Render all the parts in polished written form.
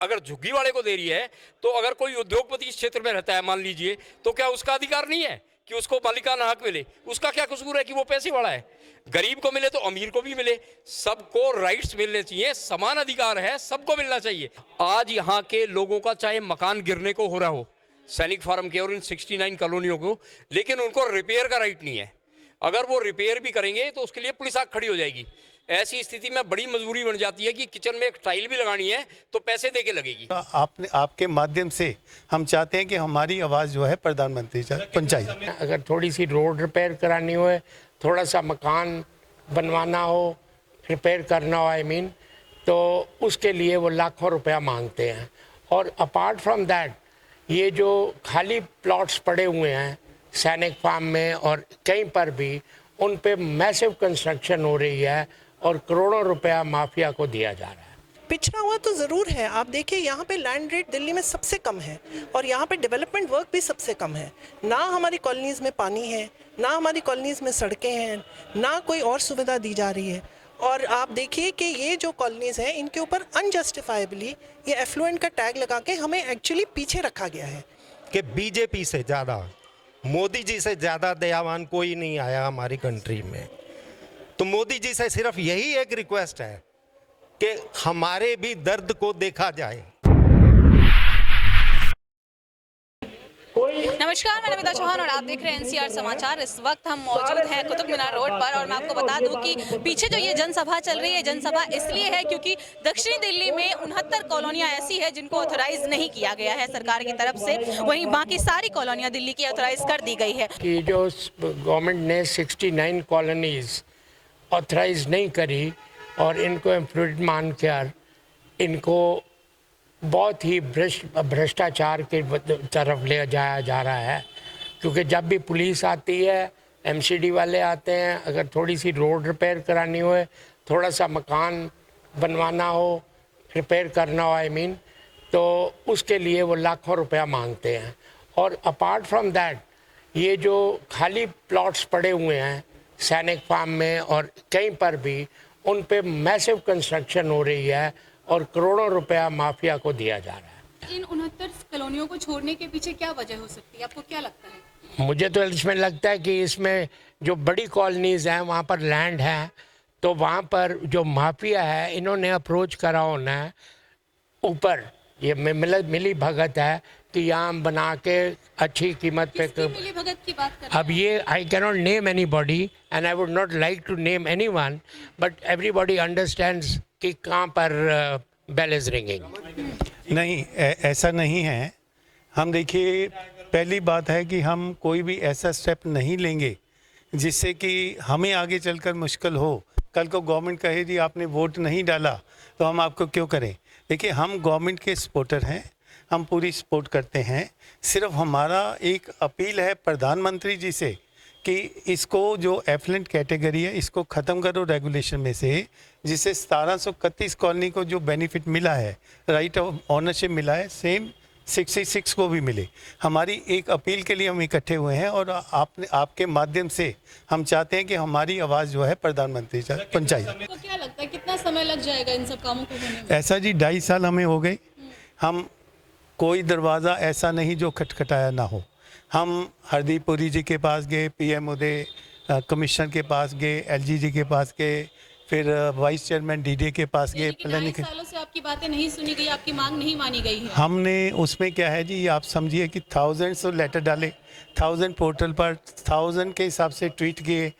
अगर झुग्गी वाले को दे रही है तो अगर कोई उद्योगपति इस क्षेत्र में रहता है मान लीजिए, तो क्या उसका अधिकार नहीं है कि उसको मालिकाना हक मिले? उसका क्या कसूर है कि वो पैसे वाला है? गरीब को मिले तो अमीर को भी मिले, सबको राइट्स मिलने चाहिए, समान अधिकार है, सबको मिलना चाहिए। आज यहाँ के लोगों का चाहे मकान गिरने को हो रहा हो सैनिक फार्म के और इन 69 कॉलोनियों को, लेकिन उनको रिपेयर का राइट नहीं है। अगर वो रिपेयर भी करेंगे तो उसके लिए पुलिस आग खड़ी हो जाएगी। ऐसी स्थिति में बड़ी मजबूरी बन जाती है कि किचन में एक टाइल भी लगानी है तो पैसे दे के लगेगी। आपने आपके माध्यम से हम चाहते हैं कि हमारी आवाज़ जो है प्रधानमंत्री तक पहुंचाई। अगर थोड़ी सी रोड रिपेयर करानी हो, थोड़ा सा मकान बनवाना हो, रिपेयर करना हो तो उसके लिए वो लाखों रुपया मांगते हैं। और अपार्ट फ्रॉम दैट ये जो खाली प्लॉट्स पड़े हुए हैं सैनिक फार्म में और कहीं पर भी, उन पे मैसिव कंस्ट्रक्शन हो रही है और करोड़ों रुपया माफिया को दिया जा रहा है। पिछड़ा हुआ तो ज़रूर है। आप देखिए यहाँ पे लैंड रेट दिल्ली में सबसे कम है और यहाँ पे डेवलपमेंट वर्क भी सबसे कम है। ना हमारी कॉलोनीज़ में पानी है, ना हमारी कॉलोनीज़ में सड़कें हैं, ना कोई और सुविधा दी जा रही है। और आप देखिए कि ये जो कॉलोनीज़ हैं इनके ऊपर अनजस्टिफाइबली ये एफ्लुएंट का टैग लगा के हमें एक्चुअली पीछे रखा गया है। कि बीजेपी से ज़्यादा, मोदी जी से ज़्यादा दयावान कोई नहीं आया हमारी कंट्री में। तो मोदी जी से सिर्फ यही एक रिक्वेस्ट है कि हमारे भी दर्द को देखा जाए। नमस्कार, मैं नमिता चौहान और आप देख रहे हैं एनसीआर समाचार। इस वक्त हम मौजूद हैं कुतुब मीनार रोड पर और मैं आपको बता दूं कि पीछे जो ये जनसभा चल रही है, जनसभा इसलिए है क्योंकि दक्षिणी दिल्ली में 69 कॉलोनियां ऐसी है जिनको ऑथोराइज नहीं किया गया है सरकार की तरफ से, वहीं बाकी सारी कॉलोनियां दिल्ली की ऑथोराइज कर दी गई है। कि जो गवर्नमेंट ने 69 कॉलोनीज ऑथराइज नहीं करी और इनको एम्प्लॉयड मानकर इनको बहुत ही भ्रष्टाचार के तरफ ले जाया जा रहा है। क्योंकि जब भी पुलिस आती है, एमसीडी वाले आते हैं, अगर थोड़ी सी रोड रिपेयर करानी हो, थोड़ा सा मकान बनवाना हो, रिपेयर करना हो तो उसके लिए वो लाखों रुपया मांगते हैं। और अपार्ट फ्रॉम दैट ये जो खाली प्लॉट्स पड़े हुए हैं सैनिक फार्म में और कहीं पर भी, उन पे मैसिव कंस्ट्रक्शन हो रही है और करोड़ों रुपया माफिया को दिया जा रहा है। इन 69 कॉलोनियों को छोड़ने के पीछे क्या वजह हो सकती है, आपको क्या लगता है? मुझे तो इसमें लगता है कि इसमें जो बड़ी कॉलोनीज हैं वहाँ पर लैंड है, तो वहाँ पर जो माफिया है इन्होंने अप्रोच करा होना है ऊपर। ये मिली भगत है कि यहाँ बना के अच्छी कीमत पे। मिली भगत की बात कर रहे हैं? अब ये I cannot name anybody and I would not like to name anyone, but everybody understands कि कहाँ पर बेल इज रिंगिंग। नहीं, ऐसा नहीं है। हम देखिए, पहली बात है कि हम कोई भी ऐसा स्टेप नहीं लेंगे जिससे कि हमें आगे चलकर मुश्किल हो। कल को गवर्नमेंट कहे जी आपने वोट नहीं डाला तो हम आपको क्यों करें। देखिए, हम गवर्नमेंट के सपोर्टर हैं, हम पूरी सपोर्ट करते हैं। सिर्फ हमारा एक अपील है प्रधानमंत्री जी से कि इसको जो एफ्लुएंट कैटेगरी है इसको ख़त्म करो रेगुलेशन में से, जिससे 1731 कॉलोनी को जो बेनिफिट मिला है, राइट ऑफ ऑनरशिप मिला है, सेम 66 को भी मिले। हमारी एक अपील के लिए हम इकट्ठे हुए हैं और आपके माध्यम से हम चाहते हैं कि हमारी आवाज़ जो है प्रधानमंत्री तक पहुँचाई। आपको क्या लगता है कितना समय लग जाएगा इन सब कामों को होने में? ऐसा जी 2.5 साल हमें हो गए। हम कोई दरवाज़ा ऐसा नहीं जो खटखटाया ना हो। हम हरदीप पुरी जी के पास गए, पीएम उदय कमिश्नर के पास गए, एलजी जी के पास गए, फिर वाइस चेयरमैन डीडीए के पास गए। प्लानिंग सालों से आपकी बातें नहीं सुनी गई, आपकी मांग नहीं मानी गई है। हमने उसमें क्या है जी, आप समझिए कि थाउजेंड्स लेटर डाले, 1000 पोर्टल पर 1000 के हिसाब से ट्वीट किए,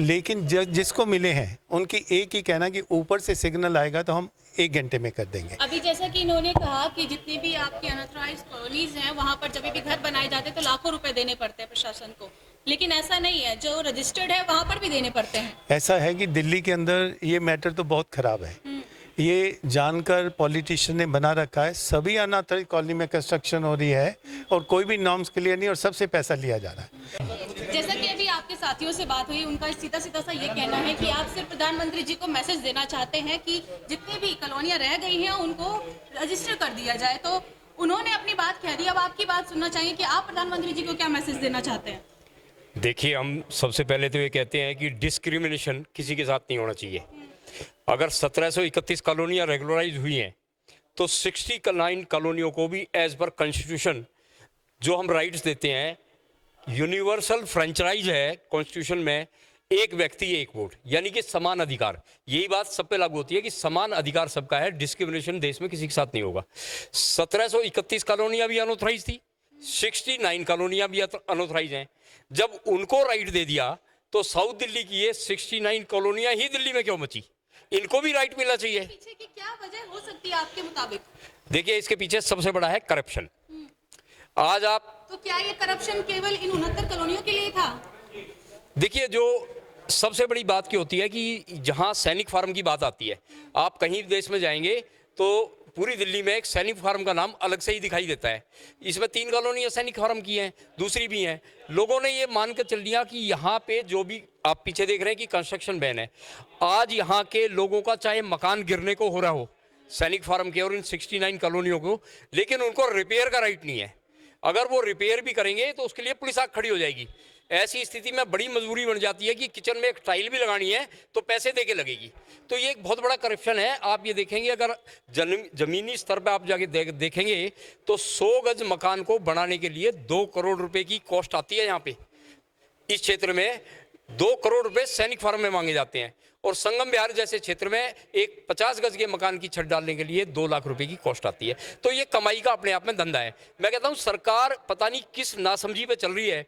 लेकिन जिसको मिले हैं उनकी एक ही कहना कि ऊपर से सिग्नल आएगा तो हम 1 घंटे में कर देंगे। अभी जैसा कि इन्होंने कहा कि जितनी भी आपकी अनऑथराइज्ड कॉलोनीज हैं वहाँ पर जब भी घर बनाए जाते हैं तो लाखों रुपए देने पड़ते हैं प्रशासन को, लेकिन ऐसा नहीं है, जो रजिस्टर्ड है वहाँ पर भी देने पड़ते हैं। ऐसा है कि दिल्ली के अंदर ये मैटर तो बहुत ख़राब है। ये जानकर पॉलिटिशियन ने बना रखा है। सभी अनऑथराइज्ड कॉलोनी में कंस्ट्रक्शन हो रही है और कोई भी नॉर्म्स क्लियर नहीं और सबसे पैसा लिया जा रहा है। जैसा कि अभी आपके साथियों से बात हुई, उनका सीधा सा ये कहना है कि आप सिर्फ प्रधानमंत्री जी को मैसेज देना चाहते हैं कि जितनी भी कॉलोनियाँ रह गई हैं उनको रजिस्टर कर दिया जाए। तो उन्होंने अपनी बात कह दी, अब आपकी बात सुनना चाहिए कि आप प्रधानमंत्री जी को क्या मैसेज देना चाहते हैं। देखिए, हम सबसे पहले तो ये कहते हैं कि डिस्क्रिमिनेशन किसी के साथ नहीं होना चाहिए। अगर 1731 कॉलोनियाँ रेगुलराइज हुई हैं तो 69 कॉलोनियों को भी एज पर कॉन्स्टिट्यूशन जो हम राइट्स देते हैं, यूनिवर्सल फ्रेंचाइज है कॉन्स्टिट्यूशन में, एक व्यक्ति एक वोट, यानी कि समान अधिकार। यही बात सब पे लागू होती है कि समान अधिकार सबका है, डिस्क्रिमिनेशन देश में किसी के साथ नहीं होगा। 1731 कॉलोनियां भी अनऑथराइज थी, 69 कॉलोनियां भी अनऑथराइज हैं। जब उनको राइट दे दिया तो साउथ दिल्ली की ये 69 कॉलोनियां ही दिल्ली में क्यों बची? इनको भी राइट मिलना चाहिए। पीछे की क्या वजह हो सकती है आपके मुताबिक? देखिए, इसके पीछे सबसे बड़ा है करप्शन। आज आप तो क्या ये करप्शन केवल इन 69 कॉलोनियों के लिए था? देखिए, जो सबसे बड़ी बात क्या होती है कि जहां सैनिक फार्म की बात आती है, आप कहीं देश में जाएंगे तो पूरी दिल्ली में एक सैनिक फार्म का नाम अलग से ही दिखाई देता है। इसमें 3 कॉलोनियां सैनिक फार्म की हैं, दूसरी भी हैं। लोगों ने ये मान कर चल दिया कि यहाँ पे जो भी आप पीछे देख रहे हैं कि कंस्ट्रक्शन बैन है। आज यहाँ के लोगों का चाहे मकान गिरने को हो रहा हो सैनिक फार्म के और इन 69 कॉलोनियों को, लेकिन उनको रिपेयर का राइट नहीं है। अगर वो रिपेयर भी करेंगे तो उसके लिए पुलिस आग खड़ी हो जाएगी। ऐसी स्थिति में बड़ी मजबूरी बन जाती है कि किचन में एक टाइल भी लगानी है तो पैसे देके लगेगी। तो ये एक बहुत बड़ा करप्शन है। आप ये देखेंगे, अगर जमीनी स्तर पर आप जाके देखेंगे तो 100 गज मकान को बनाने के लिए 2 करोड़ रुपए की कॉस्ट आती है। यहाँ पे इस क्षेत्र में 2 करोड़ रुपए सैनिक फार्म में मांगे जाते हैं, और संगम विहार जैसे क्षेत्र में एक 50 गज के मकान की छत डालने के लिए 2 लाख रुपए की कॉस्ट आती है। तो ये कमाई का अपने आप में धंधा है। मैं कहता हूँ सरकार पता नहीं किस नासमझी पे चल रही है।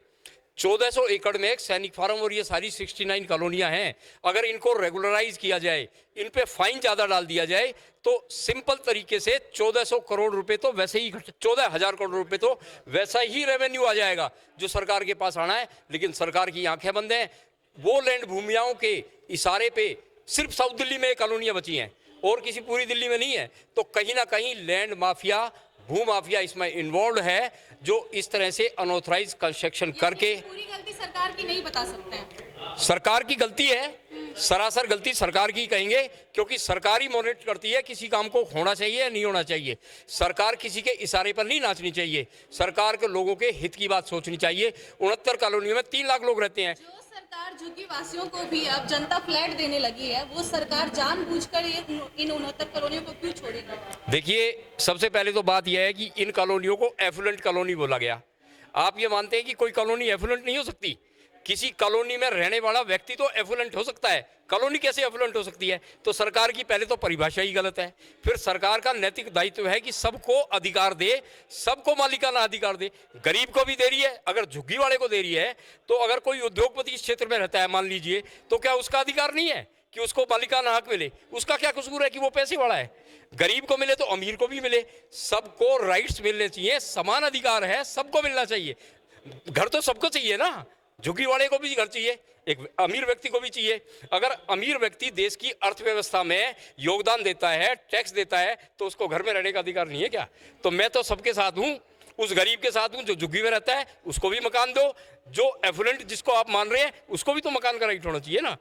1400 एकड़ में एक सैनिक फार्म और ये सारी 69 कॉलोनियां हैं। अगर इनको रेगुलराइज किया जाए, इन पे फाइन ज़्यादा डाल दिया जाए तो सिंपल तरीके से 1400 करोड़ रुपए तो वैसे ही 14,000 करोड़ रुपए तो वैसा ही रेवेन्यू आ जाएगा जो सरकार के पास आना है। लेकिन सरकार की आंखें बंद हैं। वो लैंड भूमियाओं के इशारे पे सिर्फ साउथ दिल्ली में कॉलोनियां बची हैं और किसी पूरी दिल्ली में नहीं है। तो कहीं ना कहीं लैंड माफिया, भू माफिया इसमें इन्वॉल्व है, जो इस तरह से अनऑथराइज कंस्ट्रक्शन करके। पूरी गलती सरकार की नहीं बता सकते हैं। सरकार की गलती है, सरासर गलती सरकार की कहेंगे, क्योंकि सरकार ही मॉनिटर करती है किसी काम को होना चाहिए या नहीं होना चाहिए। सरकार किसी के इशारे पर नहीं नाचनी चाहिए। सरकार के लोगों के हित की बात सोचनी चाहिए। 69 कॉलोनियों में 3 लाख लोग रहते हैं। जो सरकार झुग्गी वासियों को भी अब जनता फ्लैट देने लगी है, वो सरकार जानबूझकर इन 69 कॉलोनियों को क्यों छोड़ेगी? देखिए, सबसे पहले तो बात यह है कि इन कॉलोनियों को एफ्लुएंट कॉलोनी बोला गया। आप ये मानते हैं कि कोई कॉलोनी एफ्लुएंट नहीं हो सकती? किसी कॉलोनी में रहने वाला व्यक्ति तो एफ्लुएंट हो सकता है, कॉलोनी कैसे एफ्लुएंट हो सकती है? तो सरकार की पहले तो परिभाषा ही गलत है। फिर सरकार का नैतिक दायित्व है कि सबको अधिकार दे, सबको मालिकाना अधिकार दे। गरीब को भी दे रही है, अगर झुग्गी वाले को दे रही है तो अगर कोई उद्योगपति इस क्षेत्र में रहता है मान लीजिए, तो क्या उसका अधिकार नहीं है कि उसको मालिकाना हक मिले? उसका क्या कसूर है कि वो पैसे वाला है? गरीब को मिले तो अमीर को भी मिले, सबको राइट्स मिलने चाहिए, समान अधिकार है, सबको मिलना चाहिए। घर तो सबको चाहिए ना, झुग्गी वाले को भी घर चाहिए, एक अमीर व्यक्ति को भी चाहिए। अगर अमीर व्यक्ति देश की अर्थव्यवस्था में योगदान देता है, टैक्स देता है, तो उसको घर में रहने का अधिकार नहीं है क्या? तो मैं तो सबके साथ हूँ, उस गरीब के साथ हूँ जो झुग्गी में रहता है, उसको भी मकान दो। जो एफ्लुएंट जिसको आप मान रहे हैं उसको भी तो मकान का राइट होना चाहिए ना।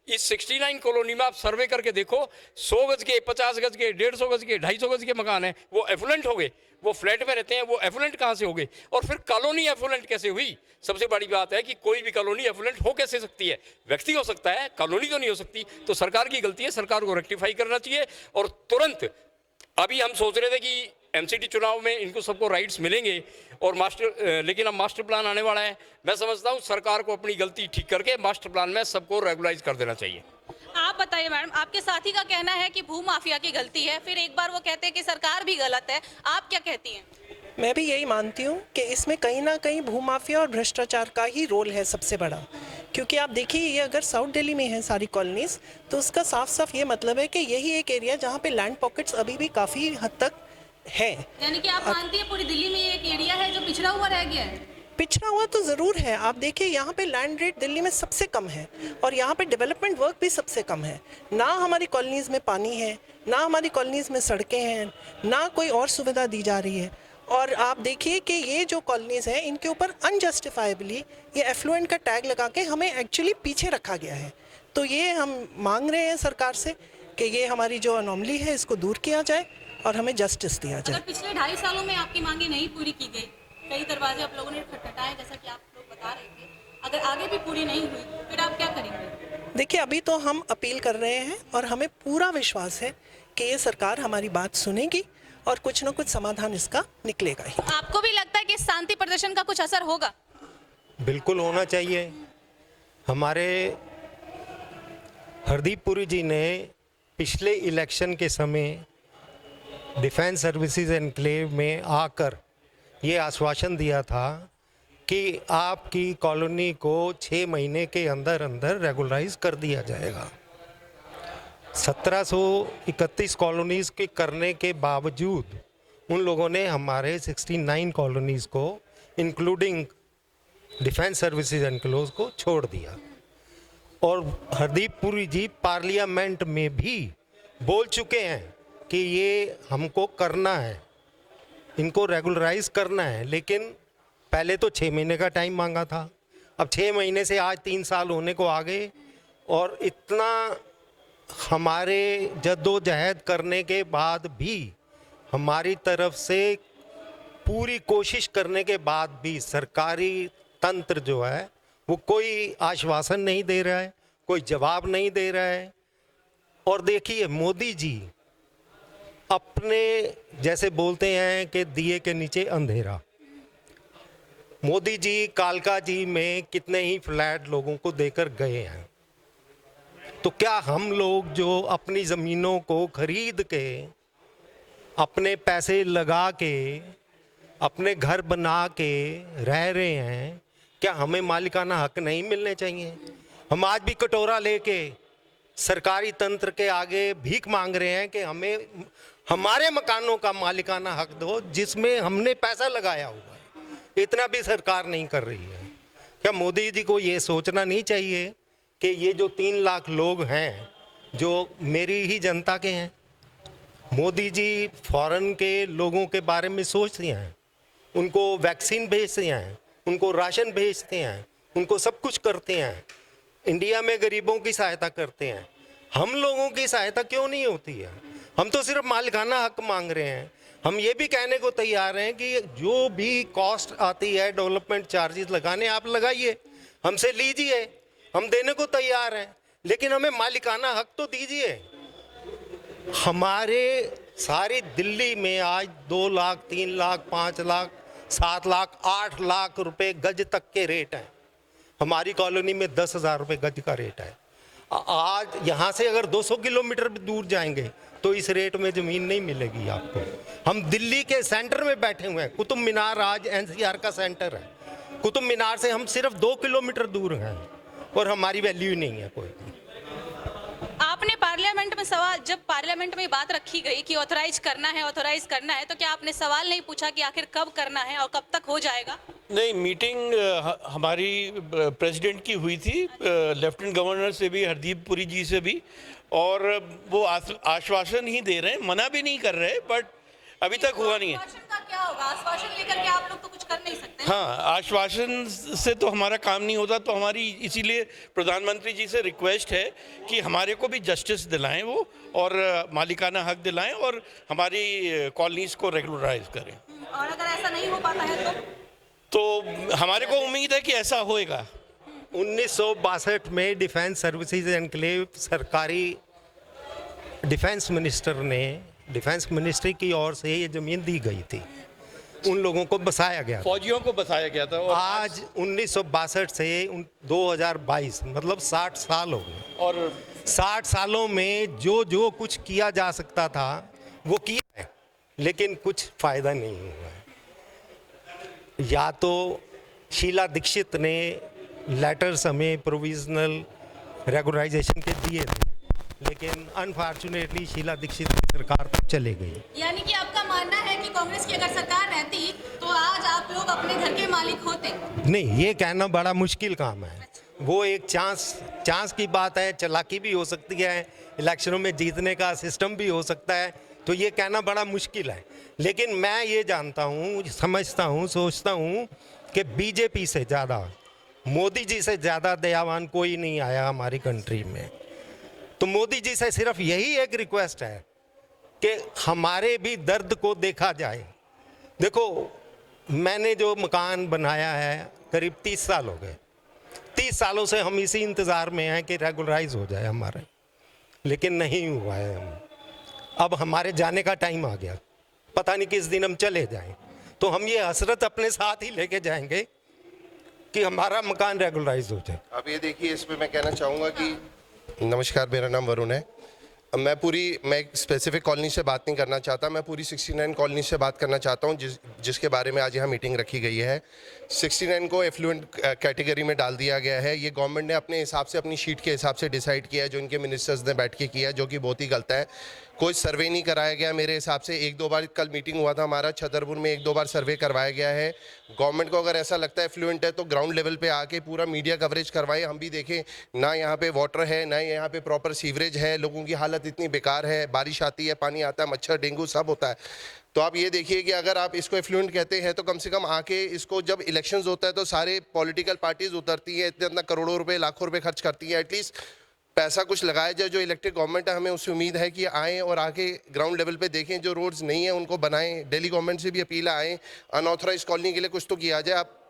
इस 69 कॉलोनी में आप सर्वे करके देखो, 100 गज के, 50 गज के, 150 गज के, 250 गज के मकान हैं, वो एफ्लुएंट हो गए। वो फ्लैट में रहते हैं, वो एफ्लुएंट कहाँ से हो गए? और फिर कॉलोनी एफ्लुएंट कैसे हुई? सबसे बड़ी बात है कि कोई भी कॉलोनी एफ्लुएंट हो कैसे सकती है? व्यक्ति हो सकता है, कॉलोनी तो नहीं हो सकती। तो सरकार की गलती है, सरकार को रेक्टिफाई करना चाहिए। और तुरंत, अभी हम सोच रहे थे कि एमसीडी चुनाव में इनको सबको राइट्स मिलेंगे और लेकिन अब मास्टर प्लान आने वाला है। मैं समझता हूँ सरकार को अपनी गलती ठीक करके मास्टर प्लान में सबको रेगुलाइज कर देना चाहिए। आप बताइए मैडम, आपके साथी का कहना है कि भू माफिया की गलती है, फिर एक बार वो कहते हैं कि सरकार भी गलत है। आप क्या कहती हैं? मैं भी यही मानती हूँ कि इसमें कहीं ना कहीं भूमाफिया और भ्रष्टाचार का ही रोल है सबसे बड़ा। क्योंकि आप देखिए, ये अगर साउथ दिल्ली में है सारी कॉलोनीज, तो उसका साफ साफ ये मतलब है कि यही एक एरिया जहाँ पे लैंड पॉकेट्स अभी भी काफ़ी हद तक है। यानी कि आप मानती हैं पूरी दिल्ली में ये एक एरिया है जो पिछड़ा हुआ रह गया है? पिछड़ा हुआ तो ज़रूर है। आप देखिए, यहाँ पे लैंड रेट दिल्ली में सबसे कम है और यहाँ पे डेवलपमेंट वर्क भी सबसे कम है। ना हमारी कॉलोनीज़ में पानी है, ना हमारी कॉलोनीज़ में सड़कें हैं, ना कोई और सुविधा दी जा रही है। और आप देखिए कि ये जो कॉलोनीज़ हैं, इनके ऊपर अनजस्टिफाइबली ये एफ्लुएंट का टैग लगा के हमें एक्चुअली पीछे रखा गया है। तो ये हम मांग रहे हैं सरकार से कि ये हमारी जो अनोमली है इसको दूर किया जाए और हमें जस्टिस दिया जाए। अगर पिछले 2.5 सालों में आपकी मांगे नहीं पूरी की गई, कई दरवाजे आप लोगों ने खटखटाए जैसा कि आप लोग बता रहे थे, अगर आगे भी पूरी नहीं हुई फिर आप क्या करेंगे? देखिए, अभी तो हम अपील कर रहे हैं और हमें पूरा विश्वास है कि ये सरकार हमारी बात सुनेगी और कुछ ना कुछ समाधान इसका निकलेगा ही। आपको भी लगता है कि शांति प्रदर्शन का कुछ असर होगा? बिल्कुल होना चाहिए। हमारे हरदीप पुरी जी ने पिछले इलेक्शन के समय डिफेंस सर्विसेज एनक्लेव में आकर ये आश्वासन दिया था कि आपकी कॉलोनी को 6 महीने के अंदर अंदर रेगुलराइज कर दिया जाएगा। 1731 कॉलोनीज़ के करने के बावजूद उन लोगों ने हमारे 69 कॉलोनीज़ को इंक्लूडिंग डिफेंस सर्विसेज एनक्लोव को छोड़ दिया। और हरदीप पुरी जी पार्लियामेंट में भी बोल चुके हैं कि ये हमको करना है, इनको रेगुलराइज करना है। लेकिन पहले तो 6 महीने का टाइम मांगा था, अब 6 महीने से आज 3 साल होने को आ गए। और इतना हमारे जद्दोजहद करने के बाद भी, हमारी तरफ से पूरी कोशिश करने के बाद भी सरकारी तंत्र जो है वो कोई आश्वासन नहीं दे रहा है, कोई जवाब नहीं दे रहा है। और देखिए मोदी जी अपने जैसे बोलते हैं कि दिए के नीचे अंधेरा। मोदी जी कालका जी में कितने ही फ्लैट लोगों को देकर गए हैं। तो क्या हम लोग जो अपनी ज़मीनों को खरीद के, अपने पैसे लगा के, अपने घर बना के रह रहे हैं, क्या हमें मालिकाना हक नहीं मिलने चाहिए? हम आज भी कटोरा लेके सरकारी तंत्र के आगे भीख मांग रहे हैं कि हमें हमारे मकानों का मालिकाना हक दो जिसमें हमने पैसा लगाया हुआ है। इतना भी सरकार नहीं कर रही है। क्या मोदी जी को ये सोचना नहीं चाहिए कि ये जो 3 लाख लोग हैं जो मेरी ही जनता के हैं, मोदी जी फॉरेन के लोगों के बारे में सोचते हैं, उनको वैक्सीन भेजते हैं, उनको राशन भेजते हैं, उनको सब कुछ करते हैं, इंडिया में गरीबों की सहायता करते हैं। हम लोगों की सहायता क्यों नहीं होती है? हम तो सिर्फ मालिकाना हक मांग रहे हैं। हम ये भी कहने को तैयार हैं कि जो भी कॉस्ट आती है डेवलपमेंट चार्जेस लगाने, आप लगाइए, हमसे लीजिए, हम देने को तैयार हैं, लेकिन हमें मालिकाना हक तो दीजिए। हमारे सारी दिल्ली में आज 2 लाख, 3 लाख, 5 लाख, 7 लाख, 8 लाख रुपए गज तक के रेट हैं। हमारी कॉलोनी में 10,000 रुपये गज का रेट है। आज यहाँ से अगर 200 किलोमीटर दूर जाएंगे तो इस रेट में ज़मीन नहीं मिलेगी आपको। हम दिल्ली के सेंटर में बैठे हुए हैं। कुतुब मीनार आज एनसीआर का सेंटर है। कुतुब मीनार से हम सिर्फ 2 किलोमीटर दूर हैं और हमारी वैल्यू ही नहीं है कोई। आपने पार्लियामेंट में सवाल, जब पार्लियामेंट में बात रखी गई कि ऑथराइज करना है, तो क्या आपने सवाल नहीं पूछा कि आखिर कब करना है और कब तक हो जाएगा? नहीं, मीटिंग हमारी प्रेसिडेंट की हुई थी, लेफ्टिनेंट गवर्नर से भी, हरदीप पुरी जी से भी, और वो आश्वासन ही दे रहे हैं, मना भी नहीं कर रहे, बट अभी तक हुआ नहीं है। आश्वासन का क्या होगा? आश्वासन लेकर के आप लोग तो कुछ कर नहीं सकते। हाँ, आश्वासन से तो हमारा काम नहीं होता। तो हमारी इसीलिए प्रधानमंत्री जी से रिक्वेस्ट है कि हमारे को भी जस्टिस दिलाएं वो, और मालिकाना हक दिलाएं, और हमारी कॉलोनीज़ को रेगुलराइज करें। और अगर ऐसा नहीं हो पाता है तो हमारे को उम्मीद है कि ऐसा होएगा। 1962 में डिफेंस सर्विसेज एनक्लेव सरकारी डिफेंस मिनिस्टर ने, डिफेंस मिनिस्ट्री की ओर से ये ज़मीन दी गई थी, उन लोगों को बसाया गया था। फौजियों को बसाया गया था। और आज 1962 से 2022 मतलब 60 साल हो गए, और 60 सालों में जो कुछ किया जा सकता था वो किया है, लेकिन कुछ फ़ायदा नहीं हुआ है। या तो शीला दीक्षित ने लेटर्स हमें प्रोविजनल रेगुलराइजेशन के दिए थे, लेकिन अनफॉर्चुनेटली शीला दीक्षित की सरकार तक चले गई। यानी कि आपका मानना है कि कांग्रेस की अगर सरकार रहती तो आज आप लोग अपने घर के मालिक होते? नहीं, ये कहना बड़ा मुश्किल काम है। वो एक चांस की बात है, चालाकी भी हो सकती है, इलेक्शनों में जीतने का सिस्टम भी हो सकता है, तो ये कहना बड़ा मुश्किल है। लेकिन मैं ये जानता हूँ, समझता हूँ, सोचता हूँ कि बीजेपी से ज़्यादा, मोदी जी से ज़्यादा दयावान कोई नहीं आया हमारी कंट्री में। तो मोदी जी से सिर्फ यही एक रिक्वेस्ट है कि हमारे भी दर्द को देखा जाए। देखो, मैंने जो मकान बनाया है करीब 30 साल हो गए, 30 सालों से हम इसी इंतज़ार में हैं कि रेगुलराइज हो जाए हमारे, लेकिन नहीं हुआ है। अब हमारे जाने का टाइम आ गया। पता नहीं किस दिन हम चले जाएं। तो हम ये हसरत अपने साथ ही लेके जाएंगे कि हमारा मकान रेगुलराइज हो जाए। अब ये देखिए, इस पे मैं कहना चाहूँगा कि नमस्कार, मेरा नाम वरुण है। मैं एक स्पेसिफिक कॉलोनी से बात नहीं करना चाहता, मैं पूरी 69 कॉलोनी से बात करना चाहता हूँ जिसके बारे में आज यहाँ मीटिंग रखी गई है। 69 को एफ्लुएंट कैटेगरी में डाल दिया गया है। ये गवर्नमेंट ने अपने हिसाब से, अपनी शीट के हिसाब से डिसाइड किया है, जो इनके मिनिस्टर्स ने बैठ के किया है, जो कि बहुत ही गलत है। कोई सर्वे नहीं कराया गया मेरे हिसाब से। 1-2 बार कल मीटिंग हुआ था हमारा छतरपुर में, 1-2 बार सर्वे करवाया गया है। गवर्नमेंट को अगर ऐसा लगता है एफ्लुएंट है तो ग्राउंड लेवल पे आके पूरा मीडिया कवरेज करवाए, हम भी देखें। ना यहाँ पे वाटर है, ना यहाँ पे प्रॉपर सीवरेज है, लोगों की हालत इतनी बेकार है, बारिश आती है, पानी आता है, मच्छर डेंगू सब होता है। तो आप ये देखिए कि अगर आप इसको एफ्लुएंट कहते हैं तो कम से कम आके इसको, जब इलेक्शंस होता है तो सारे पॉलिटिकल पार्टीज उतरती हैं, इतना करोड़ों रुपए, लाखों रुपए खर्च करती हैं, एटलीस्ट पैसा कुछ लगाया जाए। जो इलेक्टेड गवर्नमेंट है, हमें उससे उम्मीद है कि आएँ और आके ग्राउंड लेवल पे देखें, जो रोड्स नहीं है उनको बनाएं। दिल्ली गवर्नमेंट से भी अपील आए, अनऑथराइज कॉलोनी के लिए कुछ तो किया जाए। आप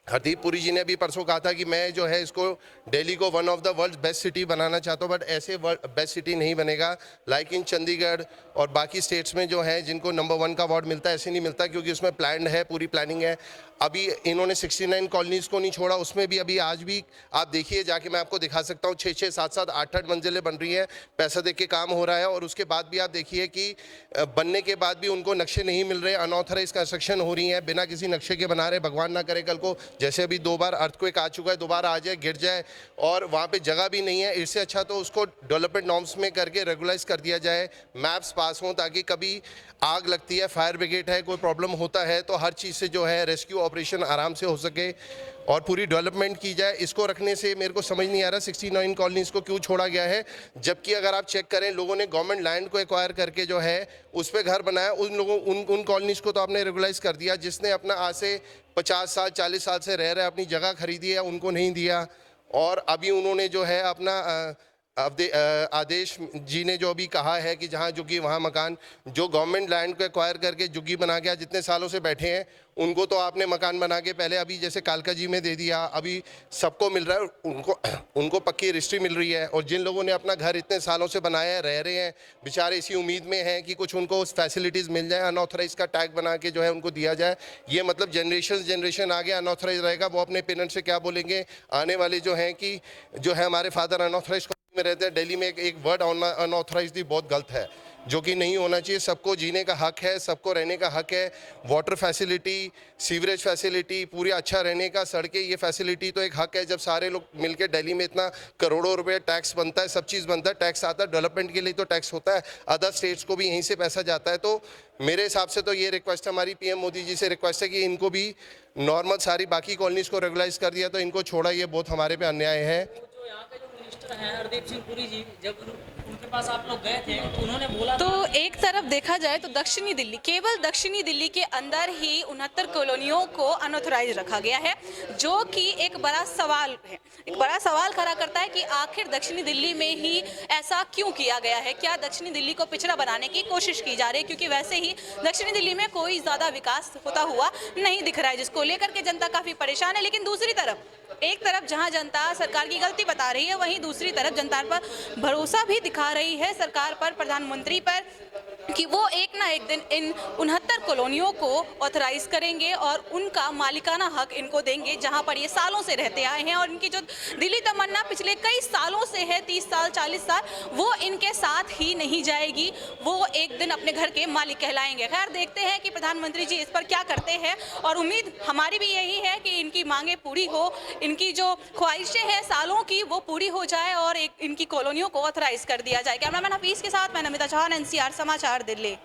हरदीप पुरी जी ने भी परसों कहा था कि मैं जो है इसको दिल्ली को one of the world best city बनाना चाहता हूँ, बट ऐसे बेस्ट सिटी नहीं बनेगा। लाइक इन चंडीगढ़ और बाकी स्टेट्स में जो है जिनको नंबर 1 का अवार्ड मिलता है, ऐसे नहीं मिलता, क्योंकि उसमें प्लान्ड है, पूरी प्लानिंग है। अभी इन्होंने 69 कॉलोनीज़ को नहीं छोड़ा, उसमें भी अभी आज भी आप देखिए जाके, मैं आपको दिखा सकता हूँ, 6-6, 7-7, 8-8 मंजिलें बन रही हैं, पैसा देख के काम हो रहा है। और उसके बाद भी आप देखिए कि बनने के बाद भी उनको नक्शे नहीं मिल रहे, अनऑथराइज कंस्ट्रक्शन हो रही हैं, बिना किसी नक्शे के बना रहे। भगवान ना करे कल को जैसे अभी 2 बार अर्थक्वेक आ चुका है, दोबारा आ जाए, गिर जाए और वहाँ पे जगह भी नहीं है। इससे अच्छा तो उसको डेवलपमेंट नॉर्म्स में करके रेगुलाइज कर दिया जाए, मैप्स पास हों, ताकि कभी आग लगती है, फायर ब्रिगेड है, कोई प्रॉब्लम होता है तो हर चीज़ से जो है रेस्क्यू ऑपरेशन आराम से हो सके और पूरी डेवलपमेंट की जाए। इसको रखने से मेरे को समझ नहीं आ रहा 69 कॉलोनीज़ को क्यों छोड़ा गया है, जबकि अगर आप चेक करें, लोगों ने गवर्नमेंट लैंड को एक्वायर करके जो है उस पर घर बनाया। उन कॉलोनीज़ को तो आपने रेगुलाइज कर दिया। जिसने अपना आज से 50 साल 40 साल से रह रहे, अपनी जगह खरीदी है, उनको नहीं दिया। और अभी उन्होंने जो है अपना आदेश जी ने जो अभी कहा है कि जहाँ झुग्गी वहाँ मकान, जो गवर्नमेंट लैंड को एक्वायर करके झुग्गी बना के जितने सालों से बैठे हैं उनको तो आपने मकान बना के पहले, अभी जैसे कालका जी में दे दिया, अभी सबको मिल रहा है, उनको पक्की रजिस्ट्री मिल रही है। और जिन लोगों ने अपना घर इतने सालों से बनाया है, रह रहे हैं, बेचारे इसी उम्मीद में हैं कि कुछ उनको फैसिलिटीज़ मिल जाए, अनऑथराइज का टैग बना के जो है उनको दिया जाए। ये मतलब जनरेशन आगे अनऑथराइज रहेगा, वो अपने पेरेंट्स से क्या बोलेंगे आने वाले जो हैं कि जो है हमारे फादर अनऑथराइज में रहते हैं। दिल्ली में एक वर्ड अनऑथराइज भी बहुत गलत है, जो कि नहीं होना चाहिए। सबको जीने का हक है, सबको रहने का हक है। वाटर फैसिलिटी, सीवरेज फैसिलिटी, पूरी अच्छा रहने का, सड़कें, ये फैसिलिटी तो एक हक है। जब सारे लोग मिलकर दिल्ली में इतना करोड़ों रुपए टैक्स बनता है, सब चीज़ बनता है, टैक्स आता है, डेवलपमेंट के लिए तो टैक्स होता है, अदर स्टेट्स को भी यहीं से पैसा जाता है। तो मेरे हिसाब से तो ये रिक्वेस्ट हमारी पीएम मोदी जी से रिक्वेस्ट है कि इनको भी नॉर्मल सारी बाकी कॉलोनीज़ को रेगुलाइज कर दिया, तो इनको छोड़ा, ये बहुत हमारे पे अन्याय है। हैं हरदीप सिंह पुरी जी, जब उनके पास आप लोग गए थे तो उन्होंने बोला, तो एक तरफ देखा जाए तो दक्षिणी दिल्ली, केवल दक्षिणी दिल्ली के अंदर ही 69 कॉलोनियों को अनऑथराइज रखा गया है, जो कि एक बड़ा सवाल है, एक बड़ा सवाल खड़ा करता है कि आखिर दक्षिणी दिल्ली में ही ऐसा क्यों किया गया है। क्या दक्षिणी दिल्ली को पिछड़ा बनाने की कोशिश की जा रही है, क्योंकि वैसे ही दक्षिणी दिल्ली में कोई ज़्यादा विकास होता हुआ नहीं दिख रहा है, जिसको लेकर के जनता काफ़ी परेशान है। लेकिन दूसरी तरफ, एक तरफ जहां जनता सरकार की गलती बता रही है, वहीं दूसरी तरफ जनता पर भरोसा भी दिखा रही है सरकार पर, प्रधानमंत्री पर, कि वो एक ना एक दिन इन 69 कॉलोनियों को ऑथराइज करेंगे और उनका मालिकाना हक इनको देंगे, जहां पर ये सालों से रहते आए हैं। और इनकी जो दिली तमन्ना पिछले कई सालों से है, 30 साल 40 साल, वो इनके साथ ही नहीं जाएगी, वो एक दिन अपने घर के मालिक कहलाएंगे। खैर, देखते हैं कि प्रधानमंत्री जी इस पर क्या करते हैं, और उम्मीद हमारी भी यही है कि इनकी मांगे पूरी हो, इनकी जो ख्वाहिशें हैं सालों की वो पूरी हो जाए और एक इनकी कॉलोनियों को ऑथराइज कर दिया जाए। कैमरामैन हफीज के साथ मैं नमिता चौहान, NCR समाचार, दिल्ली।